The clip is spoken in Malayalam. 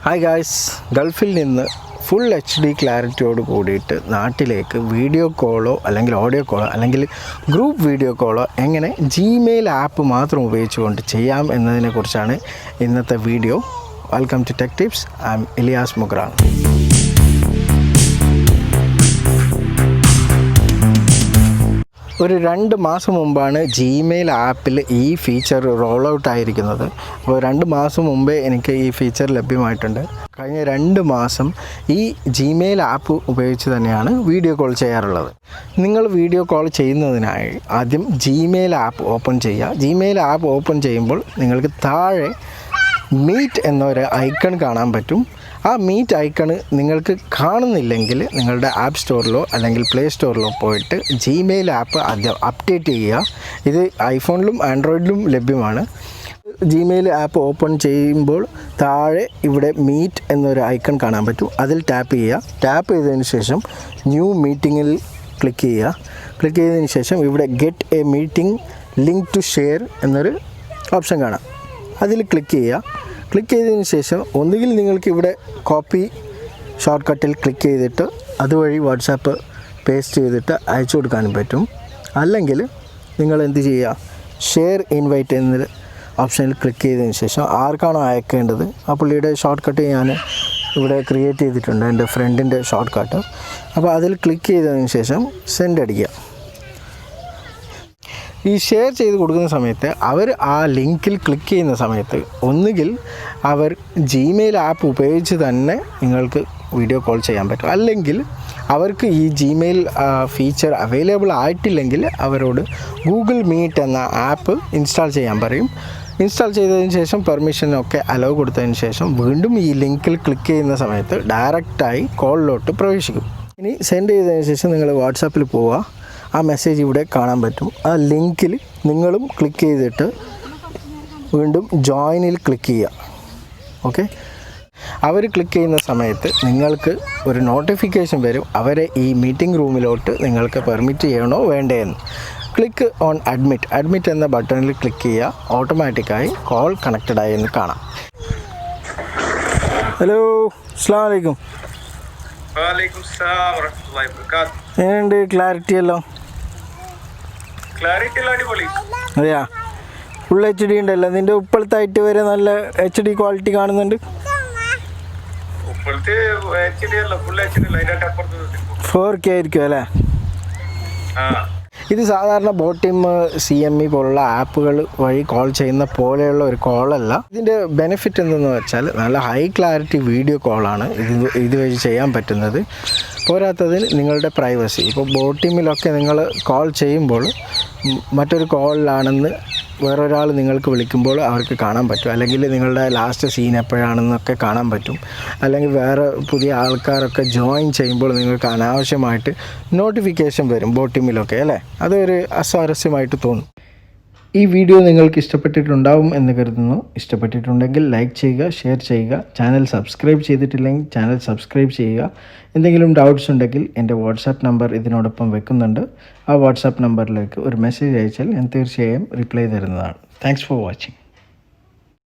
ഹായ് ഗായ്സ്, ഗൾഫിൽ നിന്ന് ഫുൾ HD ക്ലാരിറ്റിയോട് കൂടിയിട്ട് നാട്ടിലേക്ക് വീഡിയോ കോളോ അല്ലെങ്കിൽ ഓഡിയോ കോളോ അല്ലെങ്കിൽ ഗ്രൂപ്പ് വീഡിയോ കോളോ എങ്ങനെ ജിമെയിൽ ആപ്പ് മാത്രം ഉപയോഗിച്ചുകൊണ്ട് ചെയ്യാം എന്നതിനെക്കുറിച്ചാണ് ഇന്നത്തെ video. Welcome to tech tips. I am Iliyas Mugran. ഒരു 2 മാസം മുമ്പാണ് ജിമെയിൽ ആപ്പിൽ ഈ ഫീച്ചർ റോൾ ഔട്ട് ആയിരിക്കുന്നത്. അപ്പോൾ 2 മാസം മുമ്പേ എനിക്ക് ഈ ഫീച്ചർ ലഭ്യമായിട്ടുണ്ട്. കഴിഞ്ഞ 2 മാസം ഈ ജിമെയിൽ ആപ്പ് ഉപയോഗിച്ച് തന്നെയാണ് വീഡിയോ കോൾ ചെയ്യാറുള്ളത്. നിങ്ങൾ വീഡിയോ കോൾ ചെയ്യുന്നതിനായി ആദ്യം ജിമെയിൽ ആപ്പ് ഓപ്പൺ ചെയ്യുക. ജിമെയിൽ ആപ്പ് ഓപ്പൺ ചെയ്യുമ്പോൾ നിങ്ങൾക്ക് താഴെ മീറ്റ് എന്നൊരു ഐക്കൺ കാണാൻ പറ്റും. ആ മീറ്റ് ഐക്കണ് നിങ്ങൾക്ക് കാണുന്നില്ലെങ്കിൽ നിങ്ങളുടെ ആപ്പ് സ്റ്റോറിലോ അല്ലെങ്കിൽ പ്ലേ സ്റ്റോറിലോ പോയിട്ട് ജിമെയിൽ ആപ്പ് ആദ്യം അപ്ഡേറ്റ് ചെയ്യുക. ഇത് ഐഫോണിലും ആൻഡ്രോയിഡിലും ലഭ്യമാണ്. ജിമെയിൽ ആപ്പ് ഓപ്പൺ ചെയ്യുമ്പോൾ താഴെ ഇവിടെ മീറ്റ് എന്നൊരു ഐക്കൺ കാണാൻ പറ്റും. അതിൽ ടാപ്പ് ചെയ്യുക. ടാപ്പ് ചെയ്തതിന് ശേഷം ന്യൂ മീറ്റിങ്ങിൽ ക്ലിക്ക് ചെയ്യുക. ക്ലിക്ക് ചെയ്തതിന് ശേഷം ഇവിടെ get a meeting link to share എന്നൊരു ഓപ്ഷൻ കാണാം. അതിൽ ക്ലിക്ക് ചെയ്യുക. ക്ലിക്ക് ചെയ്തതിന് ശേഷം ഒന്നുകിൽ നിങ്ങൾക്ക് ഇവിടെ കോപ്പി ഷോർട്ട് കട്ടിൽ ക്ലിക്ക് ചെയ്തിട്ട് അതുവഴി വാട്സാപ്പ് പേസ്റ്റ് ചെയ്തിട്ട് അയച്ചു കൊടുക്കാനും പറ്റും. അല്ലെങ്കിൽ നിങ്ങൾ എന്ത് ചെയ്യുക, ഷെയർ ഇൻവൈറ്റ് എന്നൊരു ഓപ്ഷനിൽ ക്ലിക്ക് ചെയ്തതിന് ശേഷം ആർക്കാണോ അയക്കേണ്ടത് ആ പുള്ളിയുടെ ഷോർട്ട് കട്ട് ഞാൻ ഇവിടെ ക്രിയേറ്റ് ചെയ്തിട്ടുണ്ട്, എൻ്റെ ഫ്രണ്ടിൻ്റെ ഷോർട്ട് കട്ട്. അപ്പോൾ അതിൽ ക്ലിക്ക് ചെയ്തതിന് ശേഷം സെൻഡ് അടിക്കുക. ഈ ഷെയർ ചെയ്ത് കൊടുക്കുന്ന സമയത്ത് അവർ ആ ലിങ്കിൽ ക്ലിക്ക് ചെയ്യുന്ന സമയത്ത് ഒന്നുകിൽ അവർ ജിമെയിൽ ആപ്പ് ഉപയോഗിച്ച് തന്നെ നിങ്ങൾക്ക് വീഡിയോ കോൾ ചെയ്യാൻ പറ്റും. അല്ലെങ്കിൽ അവർക്ക് ഈ ജിമെയിൽ ഫീച്ചർ അവൈലബിൾ ആയിട്ടില്ലെങ്കിൽ അവരോട് ഗൂഗിൾ മീറ്റ് എന്ന ആപ്പ് ഇൻസ്റ്റാൾ ചെയ്യാൻ പറയും. ഇൻസ്റ്റാൾ ചെയ്തതിന് ശേഷം പെർമിഷനൊക്കെ അലോ കൊടുത്തതിന് ശേഷം വീണ്ടും ഈ ലിങ്കിൽ ക്ലിക്ക് ചെയ്യുന്ന സമയത്ത് ഡയറക്റ്റായി കോളിലോട്ട് പ്രവേശിക്കും. ഇനി സെൻഡ് ചെയ്തതിന് ശേഷം നിങ്ങൾ വാട്സാപ്പിൽ പോവുക. ആ മെസ്സേജ് ഇവിടെ കാണാൻ പറ്റും. ആ ലിങ്കിൽ നിങ്ങളും ക്ലിക്ക് ചെയ്തിട്ട് വീണ്ടും ജോയിനിൽ ക്ലിക്ക് ചെയ്യുക. ഓക്കെ, അവർ ക്ലിക്ക് ചെയ്യുന്ന സമയത്ത് നിങ്ങൾക്ക് ഒരു നോട്ടിഫിക്കേഷൻ വരും, അവരെ ഈ മീറ്റിംഗ് റൂമിലോട്ട് നിങ്ങൾക്ക് പെർമിറ്റ് ചെയ്യണോ വേണ്ടേ എന്ന്. ക്ലിക്ക് ഓൺ അഡ്മിറ്റ് എന്ന ബട്ടണിൽ ക്ലിക്ക് ചെയ്യുക. ഓട്ടോമാറ്റിക്കായി കോൾ കണക്റ്റഡ് ആയി എന്ന് കാണാം. ഹലോ, അസ്സലാമു അലൈക്കും. എങ്ങനെയുണ്ട് ക്ലാരിറ്റി എല്ലാം? അതെയാ, ഫുൾ HD ഉണ്ടല്ലോ. നിൻ്റെ ഇപ്പോഴത്തായിട്ട് വരെ നല്ല HD ക്വാളിറ്റി കാണുന്നുണ്ട്. 4K ആയിരിക്കും അല്ലേ? ഇത് സാധാരണ ബോട്ടിം CME പോലുള്ള ആപ്പുകൾ വഴി കോൾ ചെയ്യുന്ന പോലെയുള്ള ഒരു കോളല്ല. ഇതിൻ്റെ ബെനിഫിറ്റ് എന്തെന്ന് വെച്ചാൽ നല്ല ഹൈ ക്ലാരിറ്റി വീഡിയോ കോളാണ് ഇതുവഴി ചെയ്യാൻ പറ്റുന്നത്. പോരാത്തതിന് നിങ്ങളുടെ പ്രൈവസി, ഇപ്പോൾ ബോട്ടിമിലൊക്കെ നിങ്ങൾ കോൾ ചെയ്യുമ്പോൾ മറ്റൊരു കോളിലാണെന്ന് വേറൊരാൾ നിങ്ങൾക്ക് വിളിക്കുമ്പോൾ അവർക്ക് കാണാൻ പറ്റും. അല്ലെങ്കിൽ നിങ്ങളുടെ ലാസ്റ്റ് സീൻ എപ്പോഴാണെന്നൊക്കെ കാണാൻ പറ്റും. അല്ലെങ്കിൽ വേറെ പുതിയ ആൾക്കാരൊക്കെ ജോയിൻ ചെയ്യുമ്പോൾ നിങ്ങൾക്ക് അനാവശ്യമായിട്ട് നോട്ടിഫിക്കേഷൻ വരും ബോട്ടിമിലൊക്കെ അല്ലേ. അതൊരു അസ്വാരസ്യമായിട്ട് തോന്നും. ഈ വീഡിയോ നിങ്ങൾക്ക് ഇഷ്ടപ്പെട്ടിട്ടുണ്ടാവും എന്ന് കരുതുന്നു. ഇഷ്ടപ്പെട്ടിട്ടുണ്ടെങ്കിൽ ലൈക്ക് ചെയ്യുക, ഷെയർ ചെയ്യുക. ചാനൽ സബ്സ്ക്രൈബ് ചെയ്തിട്ടില്ലെങ്കിൽ ചാനൽ സബ്സ്ക്രൈബ് ചെയ്യുക. എന്തെങ്കിലും ഡൗട്ട്സ് ഉണ്ടെങ്കിൽ എൻ്റെ വാട്സാപ്പ് നമ്പർ ഇതിനോടൊപ്പം വെക്കുന്നുണ്ട്. ആ വാട്സാപ്പ് നമ്പറിലേക്ക് ഒരു മെസ്സേജ് അയച്ചാൽ ഞാൻ തീർച്ചയായും റിപ്ലൈ തരുന്നതാണ്. Thanks for watching.